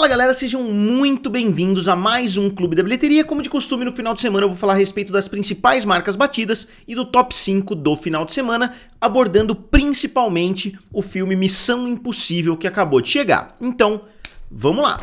Fala galera, sejam muito bem-vindos a mais um Clube da Bilheteria. Como de costume, no final de semana eu vou falar a respeito das principais marcas batidas e do top 5 do final de semana, abordando principalmente o filme Missão Impossível que acabou de chegar. Então, vamos lá!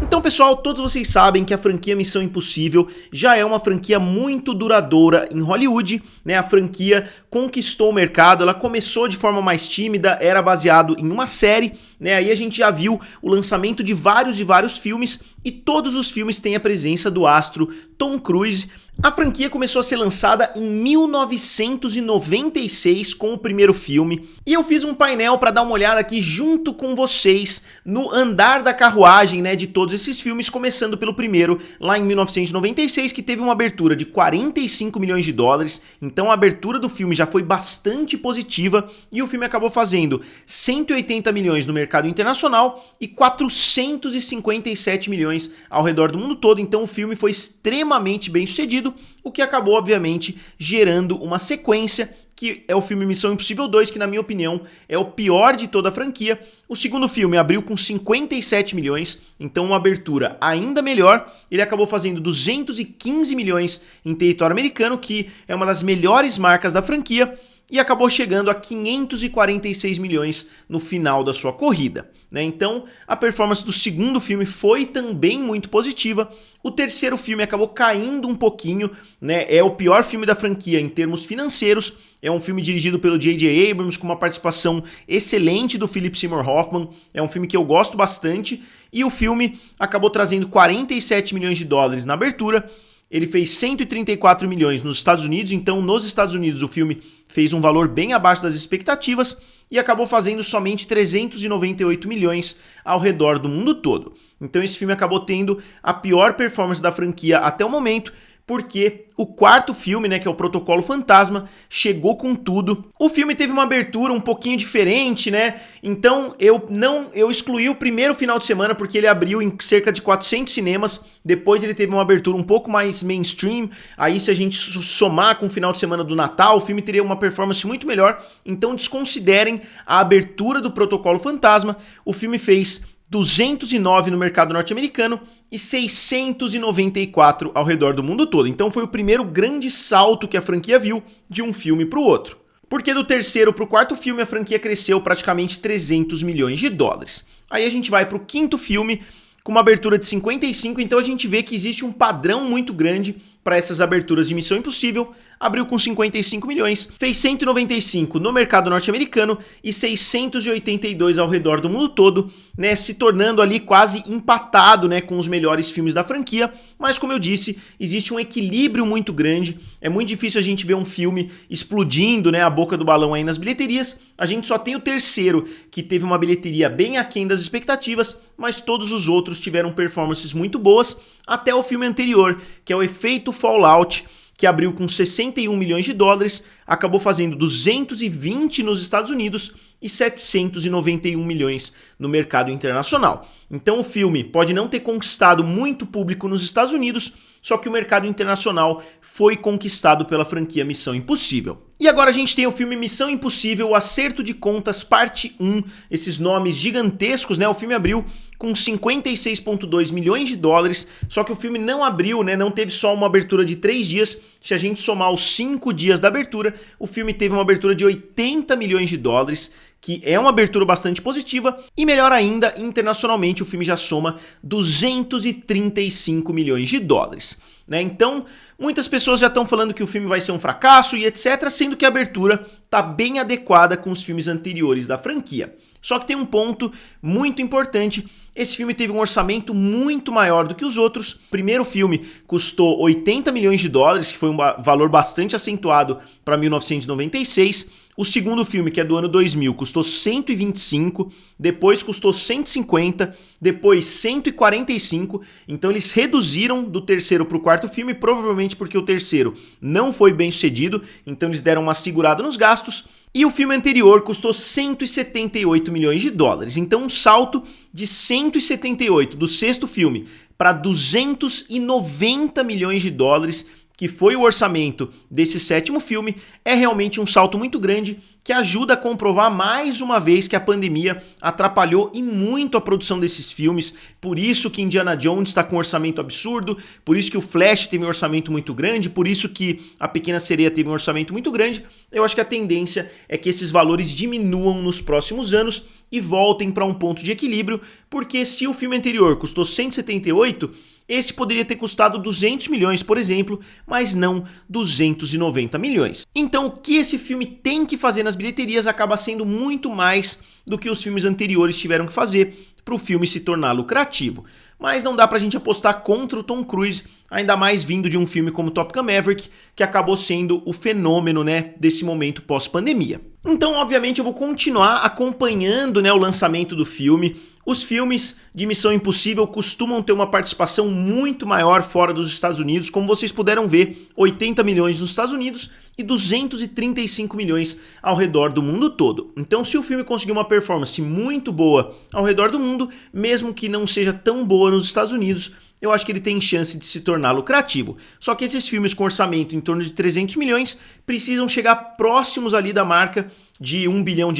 Então pessoal, todos vocês sabem que a franquia Missão Impossível já é uma franquia muito duradoura em Hollywood, né? A franquia conquistou o mercado, ela começou de forma mais tímida, era baseado em uma série, né? Aí a gente já viu o lançamento de vários filmes e todos os filmes têm a presença do astro Tom Cruise. A franquia começou a ser lançada em 1996 com o primeiro filme e eu fiz um painel para dar uma olhada aqui junto com vocês no andar da carruagem, né, de todos esses filmes, começando pelo primeiro lá em 1996, que teve uma abertura de 45 milhões de dólares, então a abertura do filme já foi bastante positiva e o filme acabou fazendo 180 milhões no mercado internacional e 457 milhões ao redor do mundo todo, então o filme foi extremamente bem sucedido, o que acabou, obviamente, gerando uma sequência, que é o filme Missão Impossível 2, que na minha opinião é o pior de toda a franquia. O segundo filme abriu com 57 milhões, então uma abertura ainda melhor. Ele acabou fazendo 215 milhões em território americano, que é uma das melhores marcas da franquia, e acabou chegando a 546 milhões no final da sua corrida, né? Então a performance do segundo filme foi também muito positiva. O terceiro filme acabou caindo um pouquinho, né? É o pior filme da franquia em termos financeiros. É um filme dirigido pelo J.J. Abrams, com uma participação excelente do Philip Seymour Hoffman. É um filme que eu gosto bastante e o filme acabou trazendo 47 milhões de dólares na abertura. Ele fez 134 milhões nos Estados Unidos, então nos Estados Unidos o filme fez um valor bem abaixo das expectativas e acabou fazendo somente 398 milhões ao redor do mundo todo. Então esse filme acabou tendo a pior performance da franquia até o momento, porque o quarto filme, né, que é o Protocolo Fantasma, chegou com tudo. O filme teve uma abertura um pouquinho diferente, né? Então eu excluí o primeiro final de semana porque ele abriu em cerca de 400 cinemas. Depois ele teve uma abertura um pouco mais mainstream. Aí se a gente somar com o final de semana do Natal, o filme teria uma performance muito melhor. Então desconsiderem a abertura do Protocolo Fantasma. O filme fez 209 no mercado norte-americano e 694 ao redor do mundo todo. Então foi o primeiro grande salto que a franquia viu de um filme para o outro. Porque do terceiro para o quarto filme a franquia cresceu praticamente 300 milhões de dólares. Aí a gente vai para o quinto filme com uma abertura de 55, então a gente vê que existe um padrão muito grande para essas aberturas de Missão Impossível. Abriu com 55 milhões, fez 195 no mercado norte-americano e 682 ao redor do mundo todo, né, se tornando ali quase empatado, né, com os melhores filmes da franquia. Mas como eu disse, existe um equilíbrio muito grande, é muito difícil a gente ver um filme explodindo, né, a boca do balão aí nas bilheterias. A gente só tem o terceiro que teve uma bilheteria bem aquém das expectativas, mas todos os outros tiveram performances muito boas, até o filme anterior, que é o Efeito Fallout, que abriu com 61 milhões de dólares, acabou fazendo 220 nos Estados Unidos e 791 milhões no mercado internacional. Então o filme pode não ter conquistado muito público nos Estados Unidos, só que o mercado internacional foi conquistado pela franquia Missão Impossível. E agora a gente tem o filme Missão Impossível, o Acerto de Contas, parte 1, esses nomes gigantescos, né? O filme abriu com 56,2 milhões de dólares, só que o filme não abriu, né? Não teve só uma abertura de 3 dias, se a gente somar os 5 dias da abertura, o filme teve uma abertura de 80 milhões de dólares, que é uma abertura bastante positiva, e melhor ainda, internacionalmente o filme já soma 235 milhões de dólares. Né? Então, muitas pessoas já estão falando que o filme vai ser um fracasso e etc, sendo que a abertura está bem adequada com os filmes anteriores da franquia. Só que tem um ponto muito importante, esse filme teve um orçamento muito maior do que os outros. O primeiro filme custou 80 milhões de dólares, que foi um valor bastante acentuado para 1996. O segundo filme, que é do ano 2000, custou 125, depois custou 150, depois 145, então eles reduziram do terceiro para o quarto filme, provavelmente porque o terceiro não foi bem sucedido, então eles deram uma segurada nos gastos, e o filme anterior custou 178 milhões de dólares, então um salto de 178 do sexto filme para 290 milhões de dólares, que foi o orçamento desse sétimo filme, é realmente um salto muito grande que ajuda a comprovar mais uma vez que a pandemia atrapalhou e muito a produção desses filmes, por isso que Indiana Jones está com um orçamento absurdo, por isso que o Flash teve um orçamento muito grande, por isso que a Pequena Sereia teve um orçamento muito grande. Eu acho que a tendência é que esses valores diminuam nos próximos anos e voltem para um ponto de equilíbrio, porque se o filme anterior custou 178, esse poderia ter custado 200 milhões, por exemplo, mas não 290 milhões. Então, o que esse filme tem que fazer nas bilheterias acaba sendo muito mais do que os filmes anteriores tiveram que fazer para o filme se tornar lucrativo. Mas não dá pra gente apostar contra o Tom Cruise, ainda mais vindo de um filme como Top Gun Maverick, que acabou sendo o fenômeno, né, desse momento pós-pandemia. Então, obviamente, eu vou continuar acompanhando, né, o lançamento do filme. Os filmes de Missão Impossível costumam ter uma participação muito maior fora dos Estados Unidos, como vocês puderam ver, 80 milhões nos Estados Unidos e 235 milhões ao redor do mundo todo. Então, se o filme conseguir uma performance muito boa ao redor do mundo, mesmo que não seja tão boa nos Estados Unidos, eu acho que ele tem chance de se tornar lucrativo. Só que esses filmes com orçamento em torno de 300 milhões precisam chegar próximos ali da marca de $1 bilhão,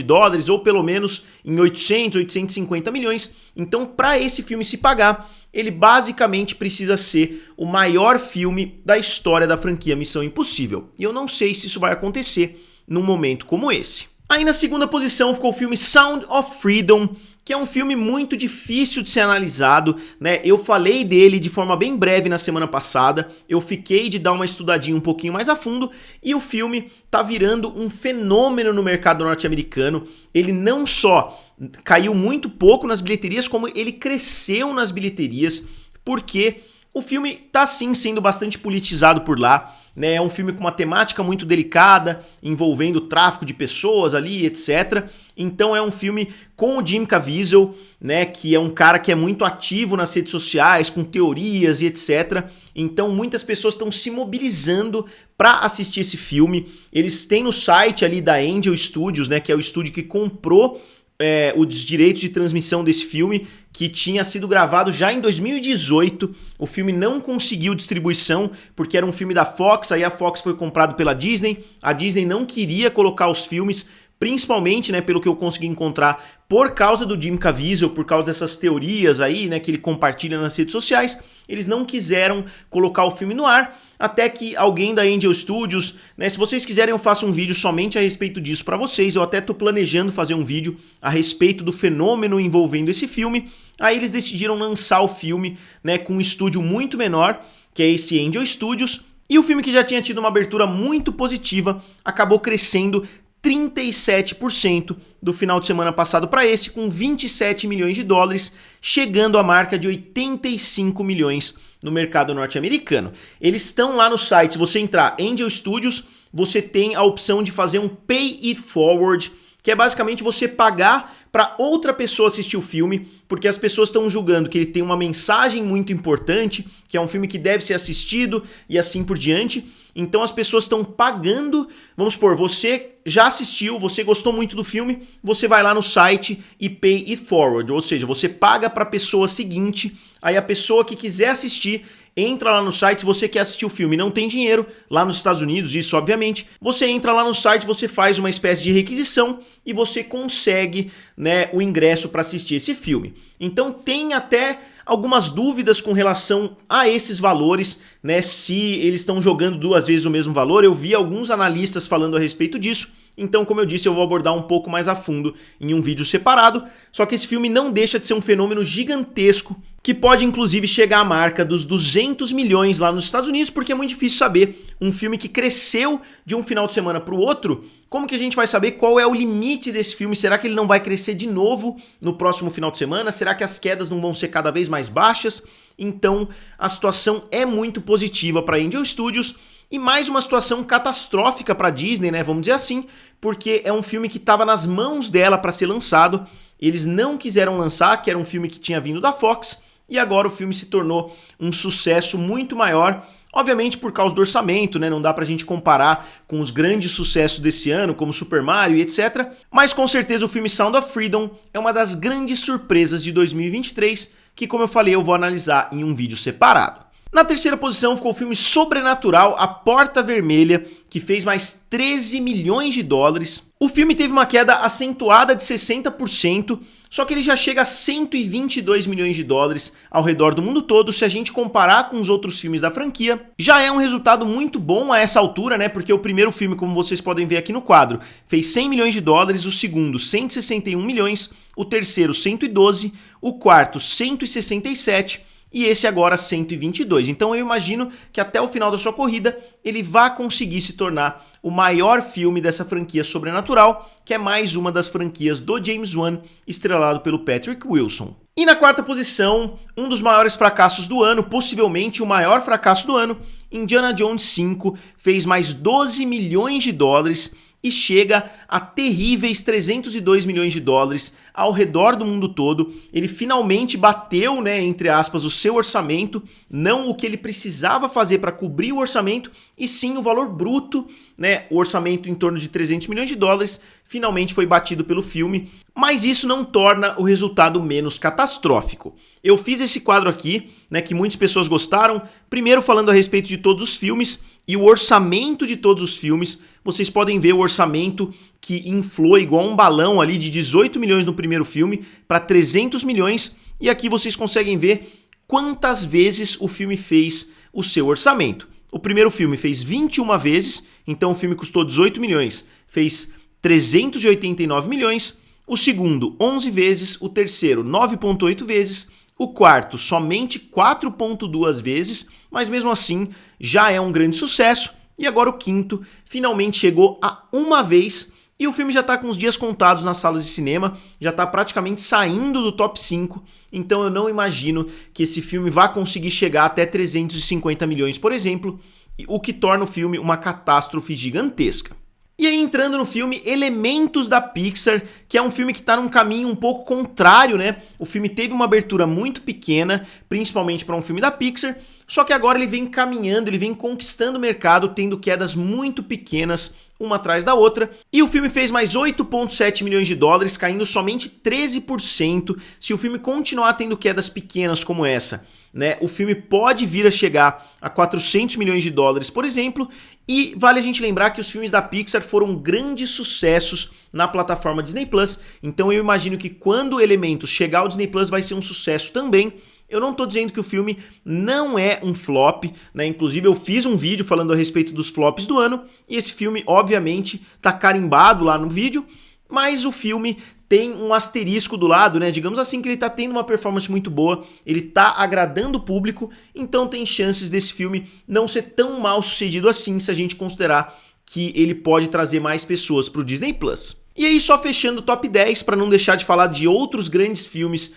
ou pelo menos em 800, 850 milhões. Então, para esse filme se pagar, ele basicamente precisa ser o maior filme da história da franquia Missão Impossível. E eu não sei se isso vai acontecer num momento como esse. Aí na segunda posição ficou o filme Sound of Freedom, que é um filme muito difícil de ser analisado, né? Eu falei dele de forma bem breve na semana passada, eu fiquei de dar uma estudadinha um pouquinho mais a fundo, e o filme tá virando um fenômeno no mercado norte-americano. Ele não só caiu muito pouco nas bilheterias, como ele cresceu nas bilheterias, porque o filme tá sim sendo bastante politizado por lá, né? É um filme com uma temática muito delicada, envolvendo tráfico de pessoas ali, etc. Então é um filme com o Jim Caviezel, né, que é um cara que é muito ativo nas redes sociais, com teorias e etc. Então muitas pessoas estão se mobilizando para assistir esse filme. Eles têm no site ali da Angel Studios, né, que é o estúdio que comprou os direitos de transmissão desse filme, que tinha sido gravado já em 2018. O filme não conseguiu distribuição porque era um filme da Fox, aí a Fox foi comprado pela Disney. A Disney não queria colocar os filmes, principalmente, né, pelo que eu consegui encontrar, por causa do Jim Caviezel, por causa dessas teorias aí, né, que ele compartilha nas redes sociais. Eles não quiseram colocar o filme no ar, até que alguém da Angel Studios, né, se vocês quiserem eu faço um vídeo somente a respeito disso para vocês. Eu até tô planejando fazer um vídeo a respeito do fenômeno envolvendo esse filme. Aí eles decidiram lançar o filme, né, com um estúdio muito menor, que é esse Angel Studios, e o filme, que já tinha tido uma abertura muito positiva, acabou crescendo 37% do final de semana passado para esse, com 27 milhões de dólares, chegando à marca de 85 milhões no mercado norte-americano. Eles estão lá no site, se você entrar Angel Studios, você tem a opção de fazer um Pay It Forward, que é basicamente você pagar para outra pessoa assistir o filme, porque as pessoas estão julgando que ele tem uma mensagem muito importante, que é um filme que deve ser assistido e assim por diante. Então as pessoas estão pagando, vamos supor, você já assistiu, você gostou muito do filme, você vai lá no site e pay it forward, ou seja, você paga para a pessoa seguinte, aí a pessoa que quiser assistir entra lá no site. Se você quer assistir o filme e não tem dinheiro, lá nos Estados Unidos, isso obviamente, você entra lá no site, você faz uma espécie de requisição e você consegue, né, o ingresso para assistir esse filme. Então tem até algumas dúvidas com relação a esses valores, né, se eles estão jogando duas vezes o mesmo valor. Eu vi alguns analistas falando a respeito disso. Então, como eu disse, eu vou abordar um pouco mais a fundo em um vídeo separado. Só que esse filme não deixa de ser um fenômeno gigantesco, que pode inclusive chegar à marca dos 200 milhões lá nos Estados Unidos, porque é muito difícil saber um filme que cresceu de um final de semana para o outro. Como que a gente vai saber qual é o limite desse filme? Será que ele não vai crescer de novo no próximo final de semana? Será que as quedas não vão ser cada vez mais baixas? Então, a situação é muito positiva para a Angel Studios. E mais uma situação catastrófica para a Disney, né? Vamos dizer assim, porque é um filme que estava nas mãos dela para ser lançado. Eles não quiseram lançar, que era um filme que tinha vindo da Fox, e agora o filme se tornou um sucesso muito maior. Obviamente por causa do orçamento, né? Não dá pra gente comparar com os grandes sucessos desse ano, como Super Mario e etc. Mas com certeza o filme Sound of Freedom é uma das grandes surpresas de 2023, que, como eu falei, eu vou analisar em um vídeo separado. Na terceira posição ficou o filme Sobrenatural, A Porta Vermelha, que fez mais 13 milhões de dólares. O filme teve uma queda acentuada de 60%, só que ele já chega a 122 milhões de dólares ao redor do mundo todo. Se a gente comparar com os outros filmes da franquia, já é um resultado muito bom a essa altura, né? Porque o primeiro filme, como vocês podem ver aqui no quadro, fez 100 milhões de dólares, o segundo 161 milhões, o terceiro 112, o quarto 167 e esse agora 122. Então eu imagino que até o final da sua corrida ele vai conseguir se tornar o maior filme dessa franquia Sobrenatural, que é mais uma das franquias do James Wan, estrelado pelo Patrick Wilson. E na quarta posição, um dos maiores fracassos do ano, possivelmente o maior fracasso do ano, Indiana Jones 5 fez mais 12 milhões de dólares e chega a terríveis 302 milhões de dólares ao redor do mundo todo. Ele finalmente bateu, né, entre aspas, o seu orçamento, não o que ele precisava fazer para cobrir o orçamento, e sim o valor bruto, né, o orçamento em torno de 300 milhões de dólares, finalmente foi batido pelo filme, mas isso não torna o resultado menos catastrófico. Eu fiz esse quadro aqui, né, que muitas pessoas gostaram, primeiro falando a respeito de todos os filmes, e o orçamento de todos os filmes. Vocês podem ver o orçamento que inflou igual um balão ali de 18 milhões no primeiro filme para 300 milhões. E aqui vocês conseguem ver quantas vezes o filme fez o seu orçamento. O primeiro filme fez 21 vezes, então o filme custou 18 milhões, fez 389 milhões. O segundo, 11 vezes. O terceiro, 9,8 vezes. O quarto, somente 4,2 vezes, mas mesmo assim já é um grande sucesso. E agora o quinto finalmente chegou a uma vez e o filme já está com os dias contados nas salas de cinema, já está praticamente saindo do top 5, então eu não imagino que esse filme vá conseguir chegar até 350 milhões, por exemplo, o que torna o filme uma catástrofe gigantesca. E aí entrando no filme Elementos da Pixar, que é um filme que está num caminho um pouco contrário, né? O filme teve uma abertura muito pequena, principalmente para um filme da Pixar, só que agora ele vem caminhando, ele vem conquistando o mercado, tendo quedas muito pequenas, uma atrás da outra, e o filme fez mais 8,7 milhões de dólares, caindo somente 13%. Se o filme continuar tendo quedas pequenas como essa, né, o filme pode vir a chegar a 400 milhões de dólares, por exemplo, e vale a gente lembrar que os filmes da Pixar foram grandes sucessos na plataforma Disney+, então eu imagino que quando Elementos chegar ao Disney+, vai ser um sucesso também. Eu não tô dizendo que o filme não é um flop, né? Inclusive eu fiz um vídeo falando a respeito dos flops do ano, e esse filme, obviamente, tá carimbado lá no vídeo, mas o filme tem um asterisco do lado, né? Digamos assim que ele tá tendo uma performance muito boa, ele tá agradando o público, então tem chances desse filme não ser tão mal sucedido assim, se a gente considerar que ele pode trazer mais pessoas pro Disney+. E aí, só fechando o top 10, para não deixar de falar de outros grandes filmes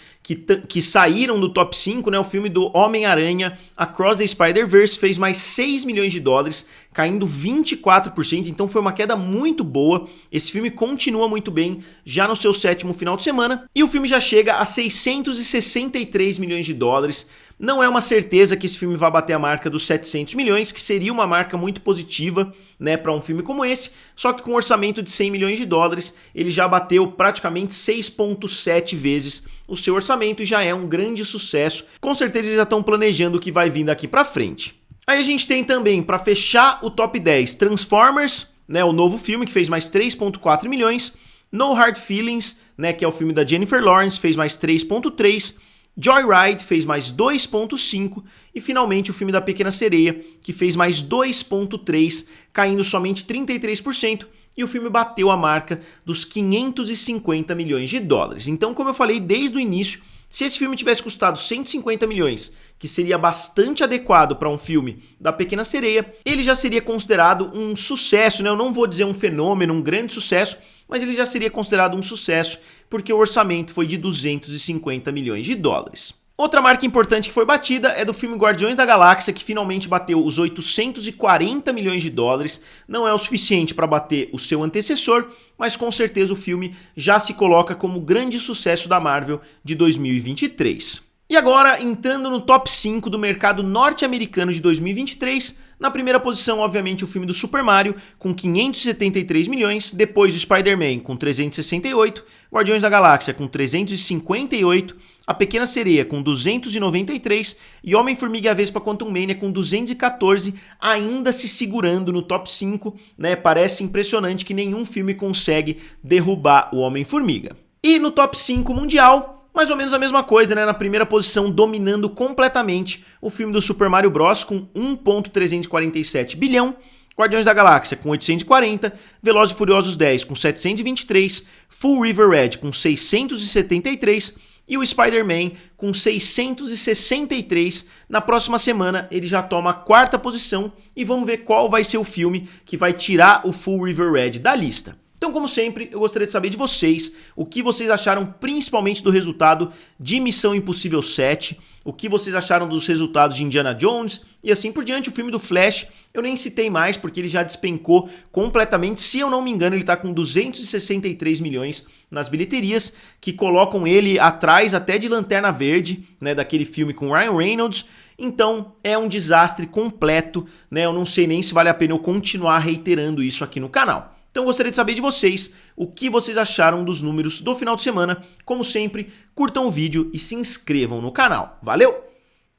que saíram do top 5, né? O filme do Homem-Aranha, Across the Spider-Verse, fez mais 6 milhões de dólares, caindo 24%, então foi uma queda muito boa. Esse filme continua muito bem, já no seu sétimo final de semana, e o filme já chega a 663 milhões de dólares. Não é uma certeza que esse filme vai bater a marca dos 700 milhões, que seria uma marca muito positiva, né, para um filme como esse, só que com um orçamento de 100 milhões de dólares, ele já bateu praticamente 6,7 vezes o seu orçamento e já é um grande sucesso. Com certeza eles já estão planejando o que vai vir daqui para frente. Aí a gente tem também, para fechar o top 10, Transformers, né, o novo filme que fez mais 3,4 milhões, No Hard Feelings, né, que é o filme da Jennifer Lawrence, fez mais 3,3, Joyride fez mais 2,5 e finalmente o filme da Pequena Sereia, que fez mais 2,3, caindo somente 33%, e o filme bateu a marca dos 550 milhões de dólares. Então, como eu falei desde o início, se esse filme tivesse custado 150 milhões, que seria bastante adequado para um filme da Pequena Sereia, ele já seria considerado um sucesso, né? Eu não vou dizer um fenômeno, um grande sucesso, mas ele já seria considerado um sucesso, porque o orçamento foi de 250 milhões de dólares. Outra marca importante que foi batida é do filme Guardiões da Galáxia, que finalmente bateu os 840 milhões de dólares. Não é o suficiente para bater o seu antecessor, mas com certeza o filme já se coloca como grande sucesso da Marvel de 2023. E agora, entrando no top 5 do mercado norte-americano de 2023, na primeira posição, obviamente, o filme do Super Mario, com 573 milhões, depois o Spider-Man, com 368, Guardiões da Galáxia, com 358, A Pequena Sereia com 293 e Homem-Formiga e a Vespa Quantumania com 214, ainda se segurando no top 5, né? Parece impressionante que nenhum filme consegue derrubar o Homem-Formiga. E no top 5 mundial, mais ou menos a mesma coisa, né? Na primeira posição, dominando completamente, o filme do Super Mario Bros. Com 1,347 bilhão, Guardiões da Galáxia com 840, Velozes e Furiosos 10 com 723, Full River Red com 673 e o Spider-Man com 663. Na próxima semana ele já toma a quarta posição e vamos ver qual vai ser o filme que vai tirar o Full River Red da lista. Então, como sempre, eu gostaria de saber de vocês o que vocês acharam principalmente do resultado de Missão Impossível 7, o que vocês acharam dos resultados de Indiana Jones e assim por diante. O filme do Flash eu nem citei mais porque ele já despencou completamente. Se eu não me engano, ele está com 263 milhões nas bilheterias, que colocam ele atrás até de Lanterna Verde, né, daquele filme com Ryan Reynolds. Então é um desastre completo, né? Eu não sei nem se vale a pena eu continuar reiterando isso aqui no canal. Então gostaria de saber de vocês o que vocês acharam dos números do final de semana. Como sempre, curtam o vídeo e se inscrevam no canal. Valeu!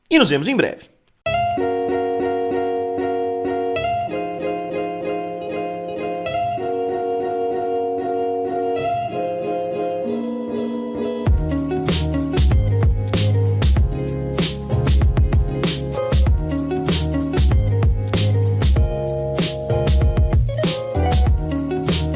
E nos vemos em breve.